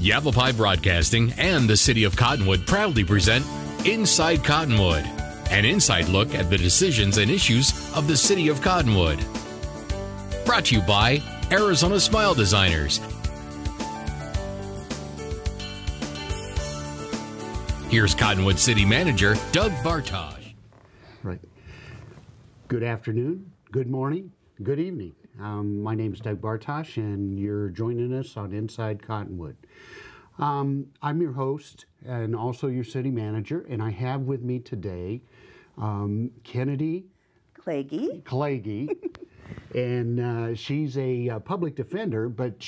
Yavapai Broadcasting and the City of Cottonwood proudly present Inside Cottonwood, an inside look at the decisions and issues of the City of Cottonwood. Brought to you by Arizona Smile Designers. Here's Cottonwood City Manager Doug Bartosh. Right. Good afternoon, good morning, good evening. My name is Doug Bartosh, and you're joining us on Inside Cottonwood. I'm your host and also your city manager, and I have with me today Kennedy Clagy. And she's a public defender, but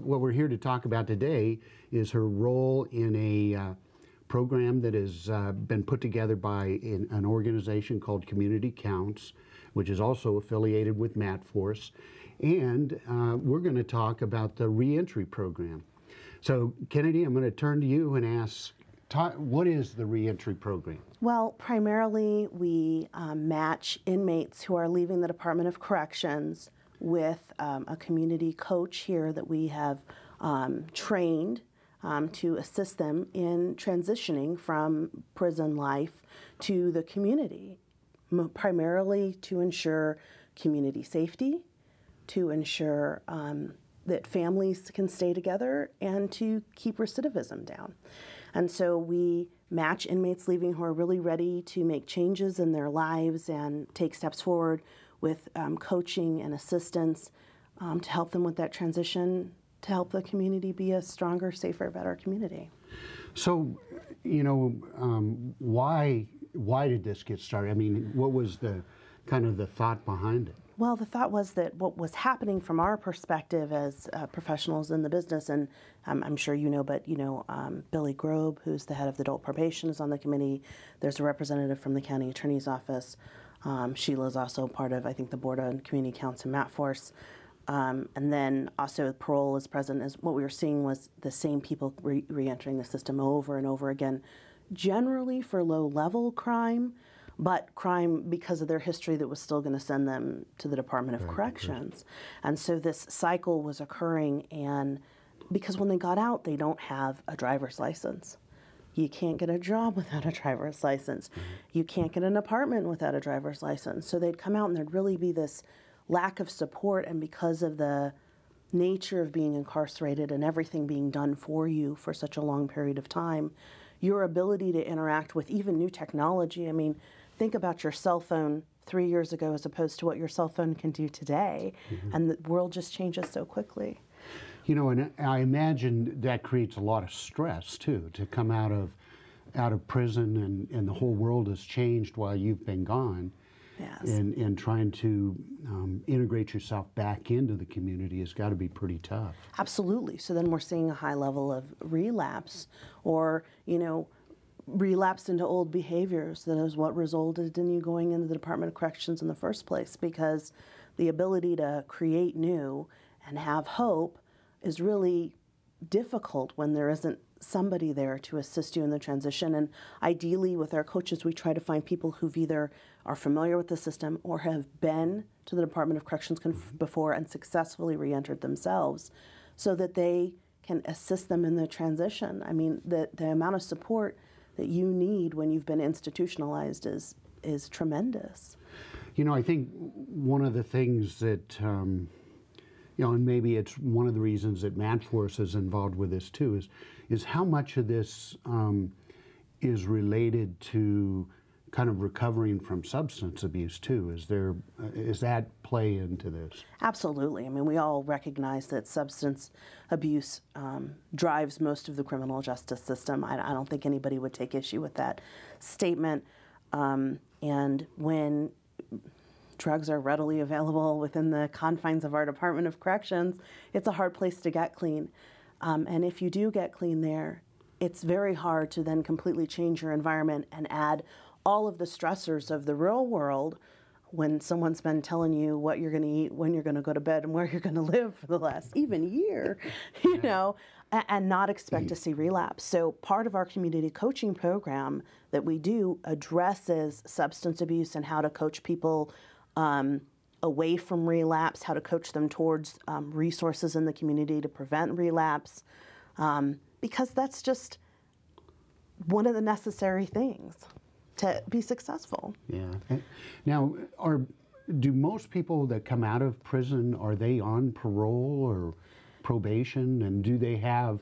what we're here to talk about today is her role in a program that has been put together by an organization called Community Counts, which is also affiliated with MatForce. And we're going to talk about the ReEntry program. So, Kennedy, I'm going to turn to you and ask, what is the ReEntry program? Well, primarily we match inmates who are leaving the Department of Corrections with a community coach here that we have trained to assist them in transitioning from prison life to the community, primarily to ensure community safety, to ensure that families can stay together, and to keep recidivism down. And so we match inmates leaving who are really ready to make changes in their lives and take steps forward with coaching and assistance to help them with that transition, to help the community be a stronger, safer, better community. So, you know, why did this get started? I mean, what was the kind of the thought behind it? Well, the thought was that what was happening from our perspective as professionals in the business, and I'm sure you know, but you know, Billy Grobe, who's the head of the adult probation, is on the committee. There's a representative from the county attorney's office. Sheila's also part of, I think, the board on community counts and MatForce. And then also parole is present. As what we were seeing was the same people re-entering the system over and over again, generally for low-level crime, but crime because of their history that was still going to send them to the Department of Corrections. And so this cycle was occurring, and because when they got out, they don't have a driver's license. You can't get a job without a driver's license. You can't get an apartment without a driver's license. So they'd come out and there'd really be this lack of support, and because of the nature of being incarcerated and everything being done for you for such a long period of time, your ability to interact with even new technology, I mean, think about your cell phone 3 years ago as opposed to what your cell phone can do today, and the world just changes so quickly. You know, and I imagine that creates a lot of stress too, to come out of prison and the whole world has changed while you've been gone. Yes. And trying to integrate yourself back into the community has got to be pretty tough. Absolutely. So then we're seeing a high level of relapse, or, you know, relapse into old behaviors. That is what resulted in you going into the Department of Corrections in the first place, because the ability to create new and have hope is really difficult when there isn't somebody there to assist you in the transition. And ideally with our coaches, we try to find people who've either are familiar with the system or have been to the Department of Corrections before and successfully re-entered themselves, so that they can assist them in the transition. I mean, the amount of support that you need when you've been institutionalized is tremendous. You know, I think one of the things that, you know, and maybe it's one of the reasons that MatForce is involved with this too, is how much of this is related to kind of recovering from substance abuse too. Is that play into this? Absolutely. I mean, we all recognize that substance abuse drives most of the criminal justice system. I don't think anybody would take issue with that statement. And when drugs are readily available within the confines of our Department of Corrections, it's a hard place to get clean. And if you do get clean there, it's very hard to then completely change your environment and add all of the stressors of the real world when someone's been telling you what you're going to eat, when you're going to go to bed, and where you're going to live for the last even year, you know, and not expect to see relapse. So part of our community coaching program that we do addresses substance abuse and how to coach people away from relapse, how to coach them towards resources in the community to prevent relapse, because that's just one of the necessary things to be successful. Yeah. Now, do most people that come out of prison, are they on parole or probation, and do they have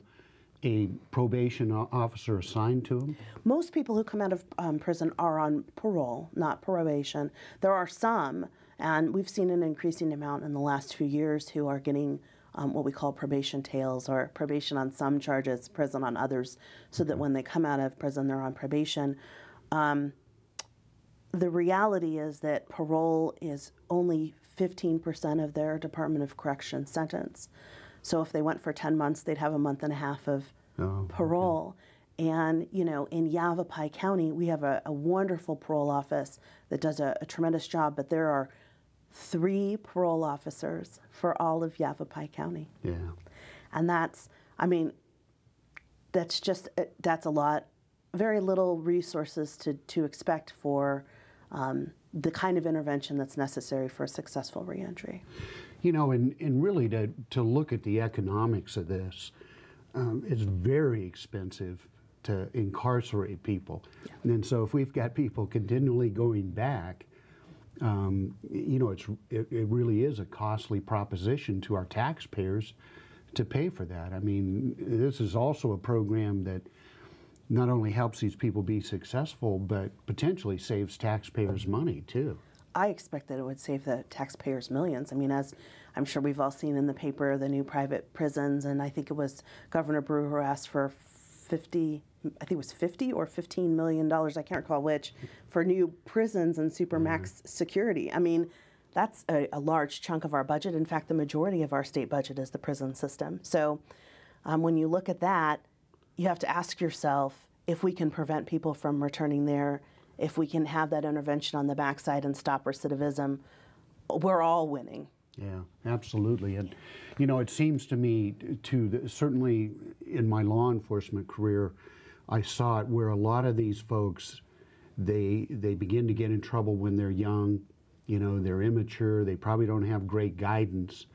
a probation officer assigned to them? Most people who come out of prison are on parole, not probation. There are some, and we've seen an increasing amount in the last few years, who are getting what we call probation tails, or probation on some charges, prison on others, so that when they come out of prison, they're on probation. The reality is that parole is only 15% of their Department of Corrections sentence. So if they went for 10 months, they'd have a month and a half of parole. Okay. And, you know, in Yavapai County, we have a wonderful parole office that does a tremendous job, but there are 3 parole officers for all of Yavapai County. Yeah. And that's, I mean, that's a lot, very little resources to expect for the kind of intervention that's necessary for a successful reentry. You know, and really to look at the economics of this, it's very expensive to incarcerate people. Yeah. And so if we've got people continually going back, you know, it really is a costly proposition to our taxpayers to pay for that. I mean, this is also a program that not only helps these people be successful, but potentially saves taxpayers money too. I expect that it would save the taxpayers millions. I mean, as I'm sure we've all seen in the paper, the new private prisons, and I think it was Governor Brewer who asked for 50 or $15 million, I can't recall which, for new prisons and supermax security. I mean, that's a large chunk of our budget. In fact, the majority of our state budget is the prison system. So when you look at that, you have to ask yourself, if we can prevent people from returning there, if we can have that intervention on the backside and stop recidivism, we're all winning. Yeah, absolutely. And, you know, it seems to me, certainly in my law enforcement career, I saw it where a lot of these folks, they begin to get in trouble when they're young. You know, they're immature. They probably don't have great guidance.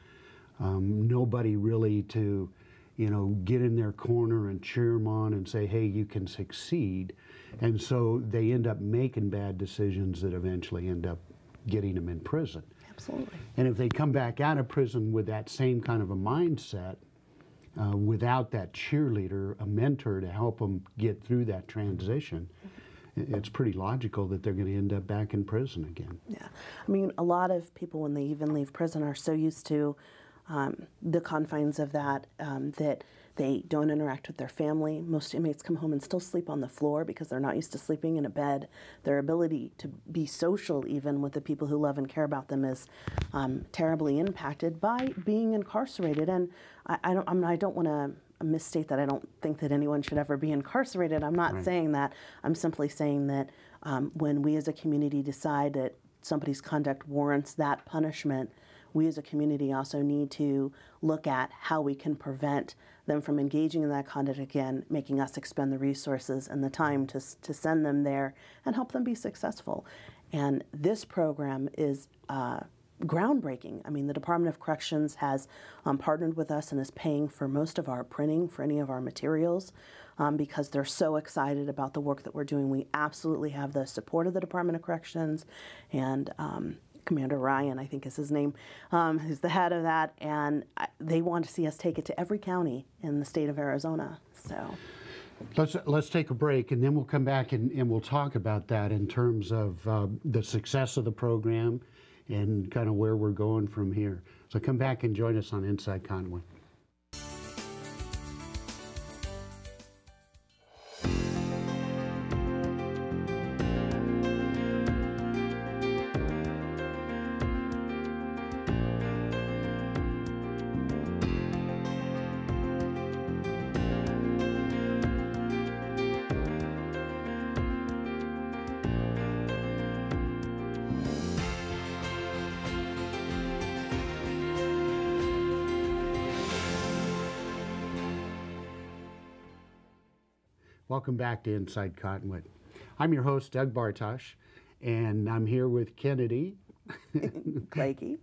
Nobody really to, you know, get in their corner and cheer them on and say, hey, you can succeed. And so they end up making bad decisions that eventually end up getting them in prison. Absolutely. And if they come back out of prison with that same kind of a mindset, without that cheerleader, a mentor to help them get through that transition, it's pretty logical that they're going to end up back in prison again. Yeah. I mean, a lot of people, when they even leave prison, are so used to the confines of that, that they don't interact with their family. Most inmates come home and still sleep on the floor because they're not used to sleeping in a bed. Their ability to be social, even with the people who love and care about them, is terribly impacted by being incarcerated. And I don't want to misstate that. I don't think that anyone should ever be incarcerated. I'm not saying that. I'm simply saying that when we as a community decide that somebody's conduct warrants that punishment, we as a community also need to look at how we can prevent them from engaging in that conduct again, making us expend the resources and the time to send them there and help them be successful. And this program is groundbreaking. I mean, the Department of Corrections has partnered with us and is paying for most of our printing for any of our materials because they're so excited about the work that we're doing. We absolutely have the support of the Department of Corrections, and Commander Ryan, I think is his name, who's the head of that, and they want to see us take it to every county in the state of Arizona. So let's take a break, and then we'll come back and we'll talk about that in terms of the success of the program and kind of where we're going from here. So come back and join us on Inside Cottonwood. Welcome back to Inside Cottonwood. I'm your host, Doug Bartosh, and I'm here with Kennedy Clagy.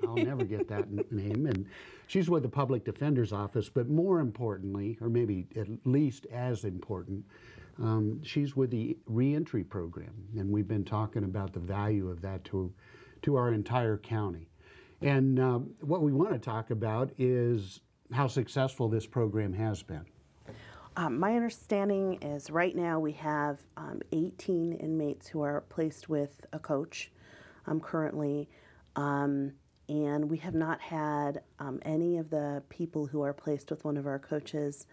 I'll never get that name. And she's with the Public Defender's Office, but more importantly, or maybe at least as important, she's with the ReEntry program. And we've been talking about the value of that to our entire county. And what we want to talk about is how successful this program has been. My understanding is right now we have 18 inmates who are placed with a coach currently, and we have not had any of the people who are placed with one of our coaches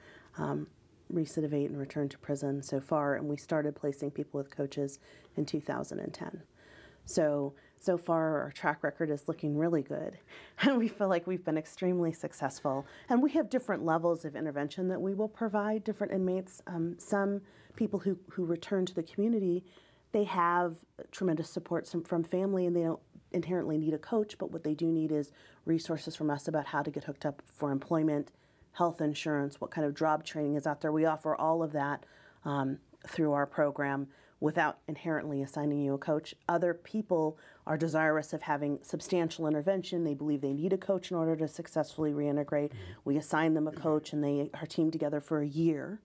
recidivate and return to prison so far, and we started placing people with coaches in 2010. So far, our track record is looking really good, and we feel like we've been extremely successful. And we have different levels of intervention that we will provide different inmates. Some people who return to the community, they have tremendous support from family, and they don't inherently need a coach, but what they do need is resources from us about how to get hooked up for employment, health insurance, what kind of job training is out there. We offer all of that through our program without inherently assigning you a coach. Other people are desirous of having substantial intervention. They believe they need a coach in order to successfully reintegrate. We assign them a coach, and they are teamed together for a year.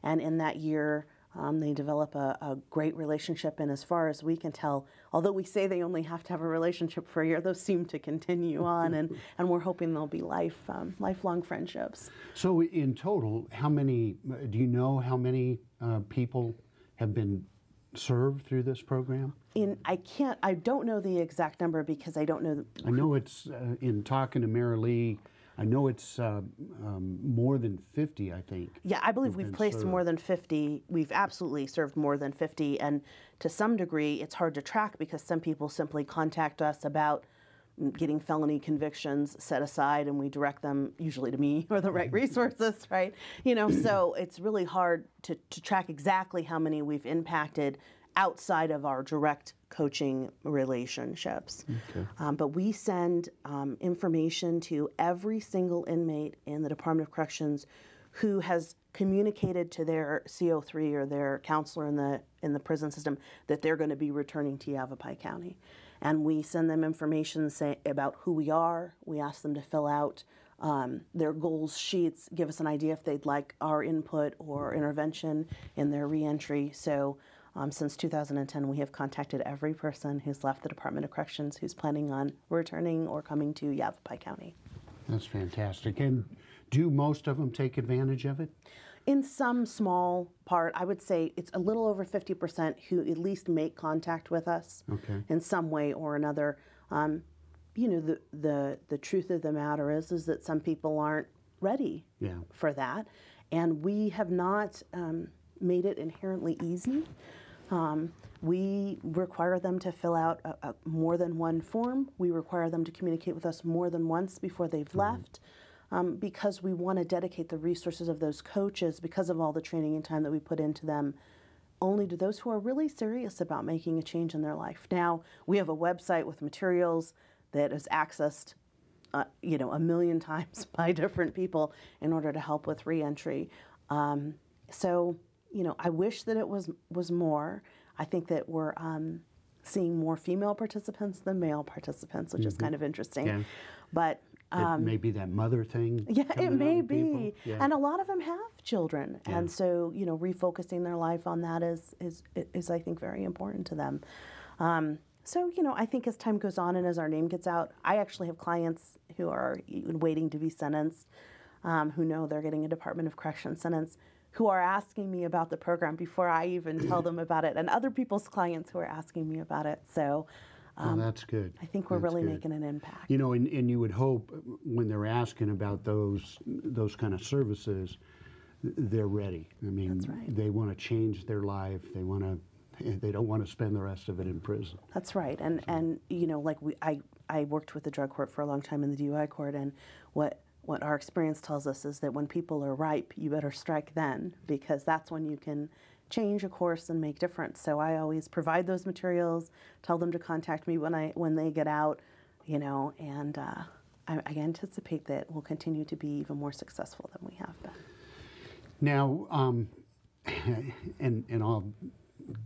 And in that year, they develop a great relationship. And as far as we can tell, although we say they only have to have a relationship for a year, those seem to continue on. And we're hoping they'll be lifelong friendships. So in total, how many, do you know how many people have been served through this program? I don't know the exact number because I don't know. I know it's, in talking to Mary Lee, I know it's more than 50, I think. Yeah, I believe we've placed more than 50. We've absolutely served more than 50. And to some degree, it's hard to track because some people simply contact us about getting felony convictions set aside, and we direct them usually to me or the right resources, right? So it's really hard to track exactly how many we've impacted outside of our direct coaching relationships. Okay. But we send information to every single inmate in the Department of Corrections who has communicated to their CO3 or their counselor in the prison system that they're going to be returning to Yavapai County. And we send them information about who we are. We ask them to fill out their goals sheets, give us an idea if they'd like our input or intervention in their reentry. So since 2010, we have contacted every person who's left the Department of Corrections who's planning on returning or coming to Yavapai County. That's fantastic. And do most of them take advantage of it? In some small part, I would say it's a little over 50% who at least make contact with us in some way or another. The truth of the matter is that some people aren't ready for that, and we have not made it inherently easy. We require them to fill out more than one form. We require them to communicate with us more than once before they've left. Because we want to dedicate the resources of those coaches, because of all the training and time that we put into them, only to those who are really serious about making a change in their life. Now, we have a website with materials that is accessed, a million times by different people in order to help with reentry. I wish that it was more. I think that we're seeing more female participants than male participants, which is kind of interesting. Yeah. But it may be that mother thing. Yeah, it may be. Yeah. And a lot of them have children. Yeah. And so, refocusing their life on that is I think, very important to them. I think as time goes on and as our name gets out, I actually have clients who are waiting to be sentenced, who know they're getting a Department of Corrections sentence, who are asking me about the program before I even tell them about it, and other people's clients who are asking me about it. So that's good. I think we're really making an impact. And you would hope when they're asking about those kind of services, they're ready. I mean, that's right. They want to change their life. They don't want to spend the rest of it in prison. That's right. And I worked with the drug court for a long time in the DUI court, and what our experience tells us is that when people are ripe, you better strike then, because that's when you can change a course and make difference. So I always provide those materials, tell them to contact me when they get out, and I anticipate that we'll continue to be even more successful than we have been. Now, and I'll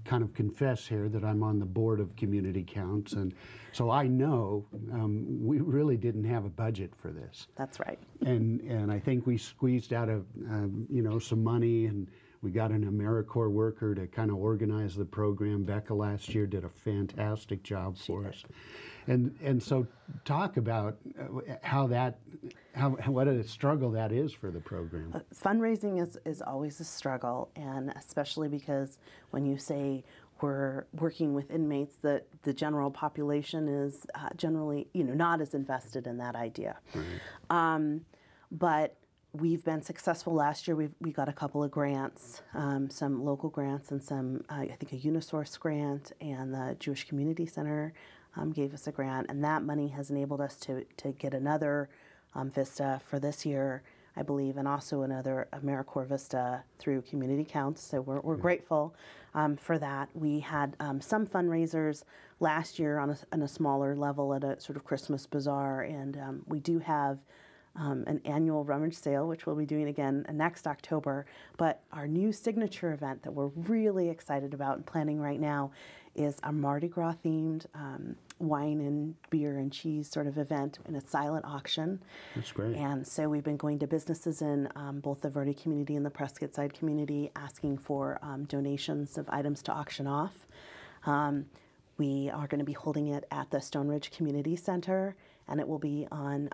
kind of confess here that I'm on the board of Community Counts, and so I know we really didn't have a budget for this. That's right. And I think we squeezed out of some money, and we got an AmeriCorps worker to kind of organize the program. Becca last year did a fantastic job for us. And so talk about what a struggle that is for the program. Fundraising is always a struggle, and especially because when you say we're working with inmates, that the general population is generally not as invested in that idea. Right. But we've been successful. Last year we got a couple of grants, some local grants and some, I think a Unisource grant, and the Jewish Community Center gave us a grant, and that money has enabled us to get another Vista for this year, I believe, and also another AmeriCorps Vista through Community Counts, so we're grateful for that. We had some fundraisers last year on a smaller level at a sort of Christmas bazaar, and we do have an annual rummage sale, which we'll be doing again next October. But our new signature event that we're really excited about and planning right now is a Mardi Gras themed wine and beer and cheese sort of event in a silent auction. That's great. And so we've been going to businesses in both the Verde community and the Prescott Side community asking for donations of items to auction off. We are going to be holding it at the Stone Ridge Community Center, and it will be on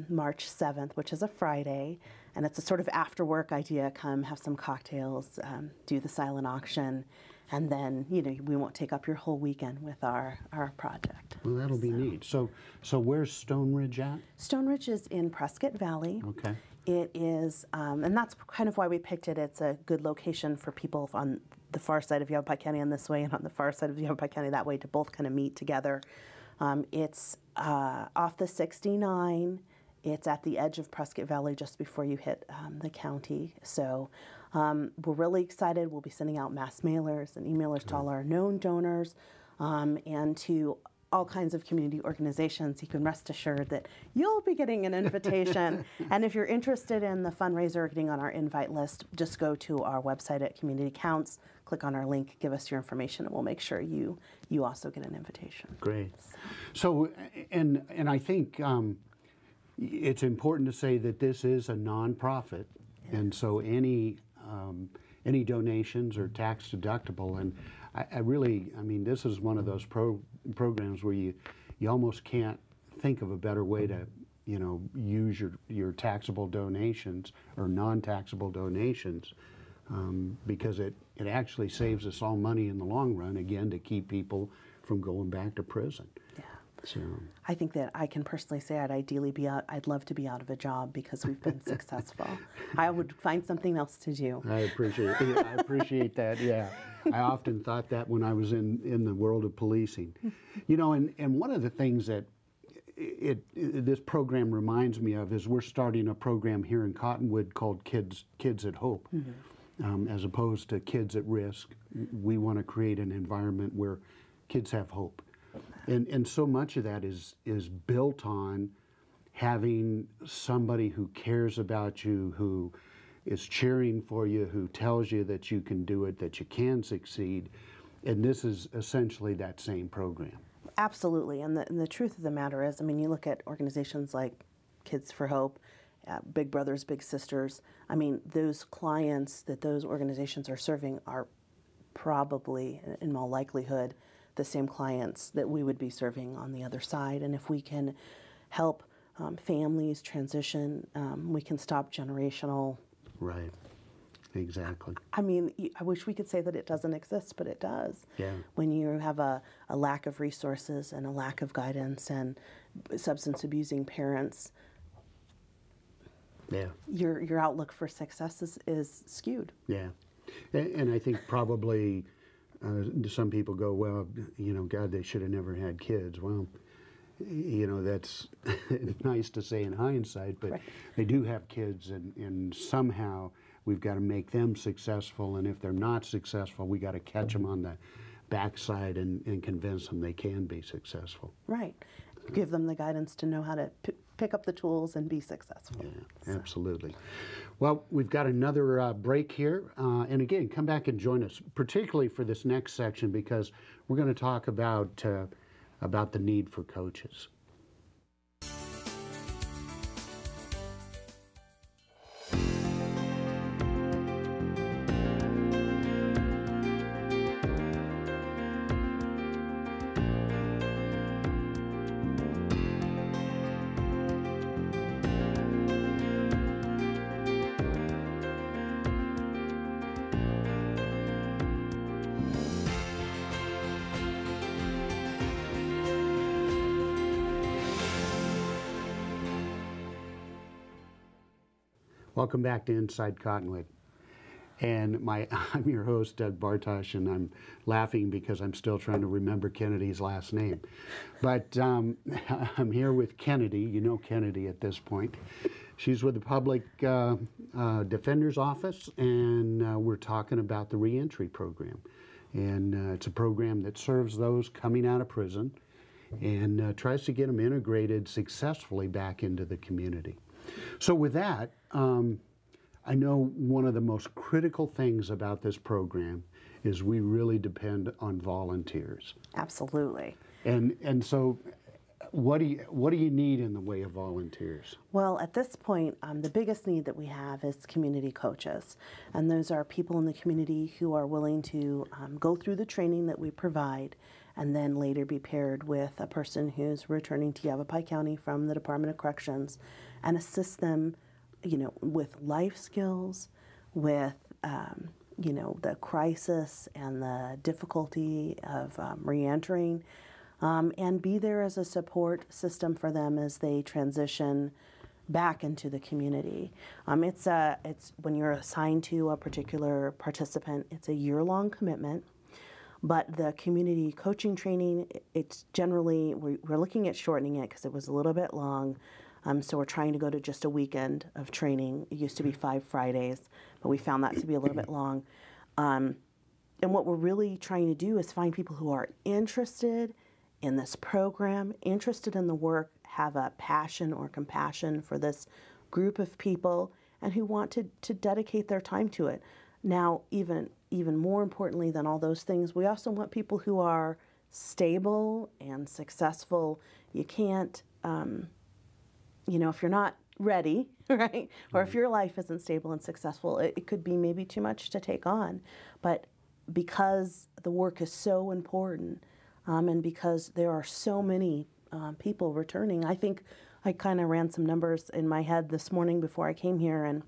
March 7th, which is a Friday. And it's a sort of after-work idea. Come have some cocktails, do the silent auction, and then we won't take up your whole weekend with our project. Well, that'll be neat. So where's Stone Ridge at? Stone Ridge is in Prescott Valley. Okay. It is, and that's kind of why we picked it. It's a good location for people on the far side of Yavapai County on this way and on the far side of Yavapai County that way to both kind of meet together. It's off the 69. It's at the edge of Prescott Valley just before you hit the county. So we're really excited. We'll be sending out mass mailers and emailers to all our known donors and to all kinds of community organizations. You can rest assured that you'll be getting an invitation. And if you're interested in the fundraiser, getting on our invite list, just go to our website at Community Counts, click on our link, give us your information, and we'll make sure you also get an invitation. Great. So and I think it's important to say that this is a nonprofit, and so any donations are tax deductible. And I mean, this is one of those programs where you almost can't think of a better way to use your taxable donations or non-taxable donations, because it actually saves us all money in the long run, again, to keep people from going back to prison. Yeah. So I think that I can personally say I'd love to be out of a job because we've been successful. I would find something else to do. I appreciate that, yeah. I often thought that when I was in the world of policing. And one of the things that this program reminds me of is we're starting a program here in Cottonwood called Kids at Hope. Mm-hmm. As opposed to Kids at Risk. We want to create an environment where kids have hope. And so much of that is built on having somebody who cares about you, who is cheering for you, who tells you that you can do it, that you can succeed. And this is essentially that same program. Absolutely. And the truth of the matter is, I mean, you look at organizations like Kids for Hope, Big Brothers, Big Sisters. I mean, those clients that those organizations are serving are probably, in all likelihood, the same clients that we would be serving on the other side. And if we can help families transition, we can stop generational. Right. Exactly. I mean, I wish we could say that it doesn't exist, but it does. Yeah. When you have a lack of resources and a lack of guidance and substance abusing parents, yeah, your outlook for success is skewed. Yeah. And I think probably some people go, well, God, they should have never had kids. Well, that's nice to say in hindsight, but right. They do have kids, and somehow we've got to make them successful, and if they're not successful, we got to catch them on the backside and convince them they can be successful. Right. Give them the guidance to know how to pick up the tools and be successful. Yeah, absolutely. Well, we've got another break here. And again, come back and join us, particularly for this next section, because we're going to talk about the need for coaches. Welcome back to Inside Cottonwood. And I'm your host, Doug Bartosh, and I'm laughing because I'm still trying to remember Kennedy's last name. But I'm here with Kennedy. You know Kennedy at this point. She's with the Public Defender's Office, and we're talking about the ReEntry program. And it's a program that serves those coming out of prison and tries to get them integrated successfully back into the community. So with that, I know one of the most critical things about this program is we really depend on volunteers. Absolutely. And so what do you need in the way of volunteers? Well, at this point, the biggest need that we have is community coaches. And those are people in the community who are willing to go through the training that we provide and then later be paired with a person who's returning to Yavapai County from the Department of Corrections and assist them, with life skills, with, the crisis and the difficulty of reentering, and be there as a support system for them as they transition back into the community. It's when you're assigned to a particular participant, it's a year-long commitment. But the community coaching training, it's generally, we're looking at shortening it because it was a little bit long. So we're trying to go to just a weekend of training. It used to be 5 Fridays, but we found that to be a little bit long. And what we're really trying to do is find people who are interested in this program, interested in the work, have a passion or compassion for this group of people, and who want to dedicate their time to it. Now, even more importantly than all those things, we also want people who are stable and successful. You can't, if you're not ready, right? Or if your life isn't stable and successful, it could be maybe too much to take on. But because the work is so important, and because there are so many people returning, I think I kind of ran some numbers in my head this morning before I came here, and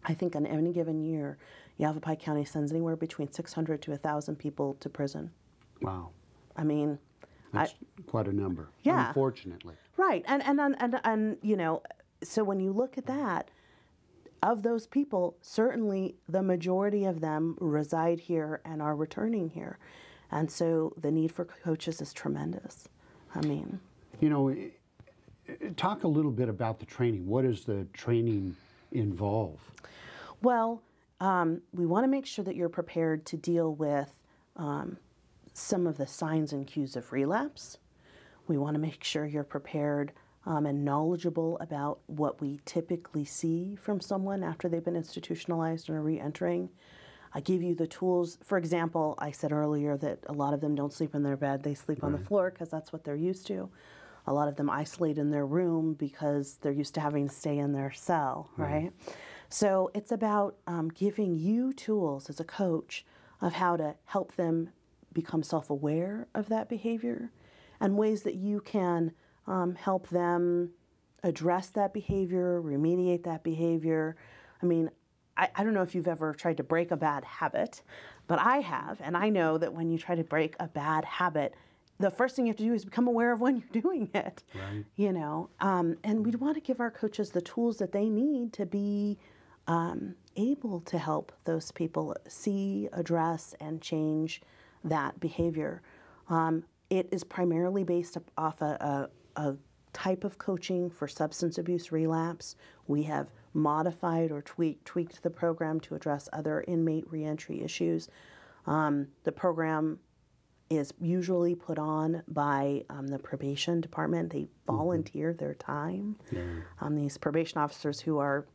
I think in any given year, Yavapai County sends anywhere between 600 to 1,000 people to prison. Wow. I mean, that's quite a number. Yeah. Unfortunately. Right. And so when you look at that, of those people, certainly the majority of them reside here and are returning here. And so the need for coaches is tremendous. I mean, talk a little bit about the training. What does the training involve? Well, we want to make sure that you're prepared to deal with some of the signs and cues of relapse. We want to make sure you're prepared and knowledgeable about what we typically see from someone after they've been institutionalized and are re-entering. I give you the tools. For example, I said earlier that a lot of them don't sleep in their bed. They sleep on the floor because that's what they're used to. A lot of them isolate in their room because they're used to having to stay in their cell, right? So it's about giving you tools as a coach of how to help them become self-aware of that behavior and ways that you can help them address that behavior, remediate that behavior. I mean, I don't know if you've ever tried to break a bad habit, but I have, and I know that when you try to break a bad habit, the first thing you have to do is become aware of when you're doing it, right. And we want to give our coaches the tools that they need to be able to help those people see, address, and change that behavior. It is primarily based off a type of coaching for substance abuse relapse. We have modified or tweaked the program to address other inmate reentry issues. The program is usually put on by the probation department. They volunteer their time. Yeah. These probation officers who are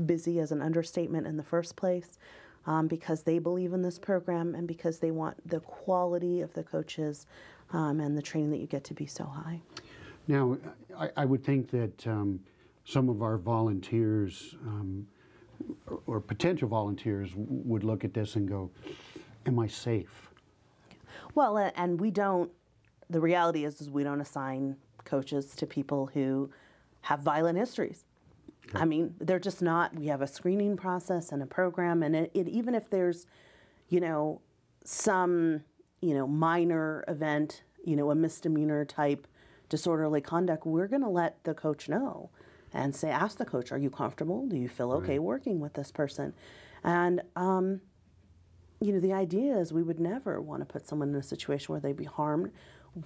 busy is an understatement in the first place, because they believe in this program and because they want the quality of the coaches and the training that you get to be so high. Now, I would think that some of our volunteers or potential volunteers would look at this and go, am I safe? Well, and we don't, the reality is we don't assign coaches to people who have violent histories. I mean, they're just not. We have a screening process and a program, and it even if there's, some, minor event, a misdemeanor type disorderly conduct, we're going to let the coach know and say, ask the coach, are you comfortable? Do you feel okay working with this person? And, the idea is we would never want to put someone in a situation where they'd be harmed.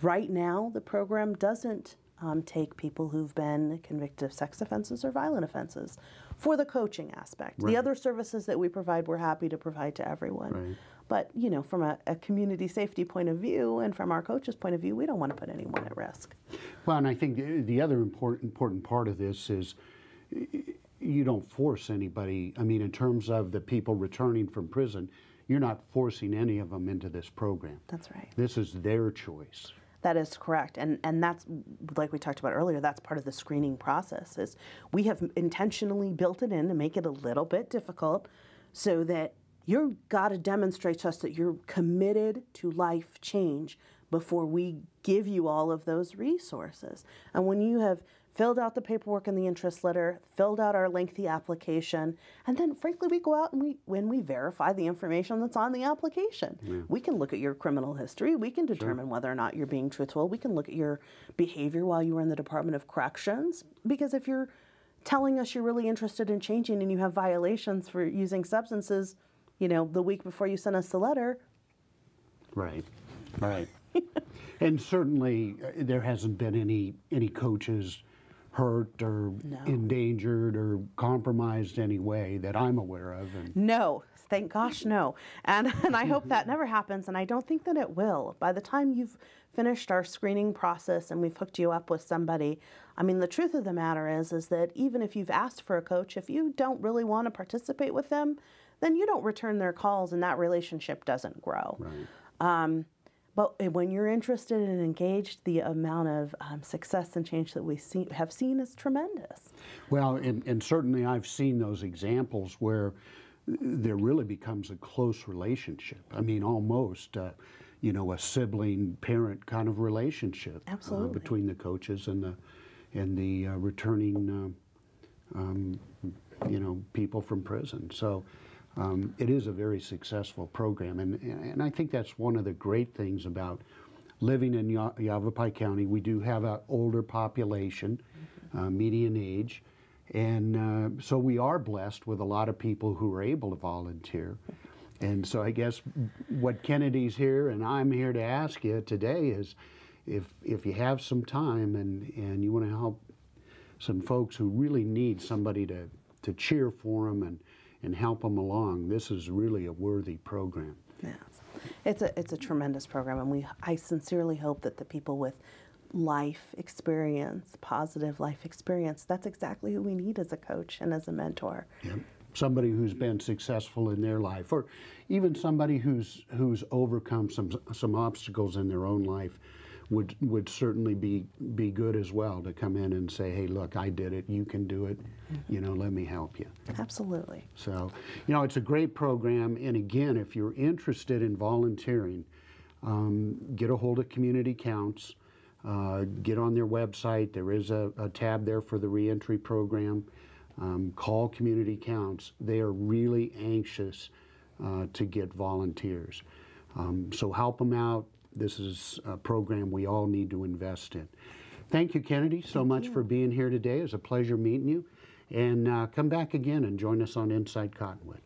Right now, the program doesn't take people who've been convicted of sex offenses or violent offenses for the coaching aspect. Right. The other services that we provide, we're happy to provide to everyone. Right. But, from a community safety point of view and from our coaches' point of view, we don't want to put anyone at risk. Well, and I think the other important part of this is you don't force anybody. I mean, in terms of the people returning from prison, you're not forcing any of them into this program. That's right. This is their choice. That is correct. And that's, like we talked about earlier, that's part of the screening process. Is we have intentionally built it in to make it a little bit difficult so that you've got to demonstrate to us that you're committed to life change before we give you all of those resources. And when you have filled out the paperwork and the interest letter, filled out our lengthy application, and then frankly we go out and when we verify the information that's on the application. Yeah. We can look at your criminal history, we can determine whether or not you're being truthful, we can look at your behavior while you were in the Department of Corrections, because if you're telling us you're really interested in changing and you have violations for using substances, the week before you sent us the letter. Right. And certainly there hasn't been any coaches hurt or endangered or compromised any way that I'm aware of. And no, thank gosh, no. And I hope that never happens, and I don't think that it will. By the time you've finished our screening process and we've hooked you up with somebody, I mean, the truth of the matter is that even if you've asked for a coach, if you don't really want to participate with them, then you don't return their calls and that relationship doesn't grow. Right. But when you're interested and engaged, the amount of success and change that we have seen is tremendous. Well, and certainly I've seen those examples where there really becomes a close relationship. I mean, almost, a sibling-parent kind of relationship. Absolutely. Between the coaches and the returning, people from prison. So. It is a very successful program, and I think that's one of the great things about living in Yavapai County. We do have an older population, median age, and so we are blessed with a lot of people who are able to volunteer. And so I guess what Kennedy's here and I'm here to ask you today is if you have some time and you want to help some folks who really need somebody to cheer for them and help them along, this is really a worthy program. Yes, it's a tremendous program, and I sincerely hope that the people with life experience, positive life experience, that's exactly who we need as a coach and as a mentor. Yep. Somebody who's been successful in their life, or even somebody who's overcome some obstacles in their own life would certainly be good as well to come in and say, hey, look, I did it, you can do it, let me help you. Absolutely. So, it's a great program, and again, if you're interested in volunteering, get a hold of Community Counts, get on their website. There is a tab there for the ReEntry program. Call Community Counts. They are really anxious to get volunteers. So help them out. This is a program we all need to invest in. Thank you, Kennedy, so much for being here today. It was a pleasure meeting you. And come back again and join us on Inside Cottonwood.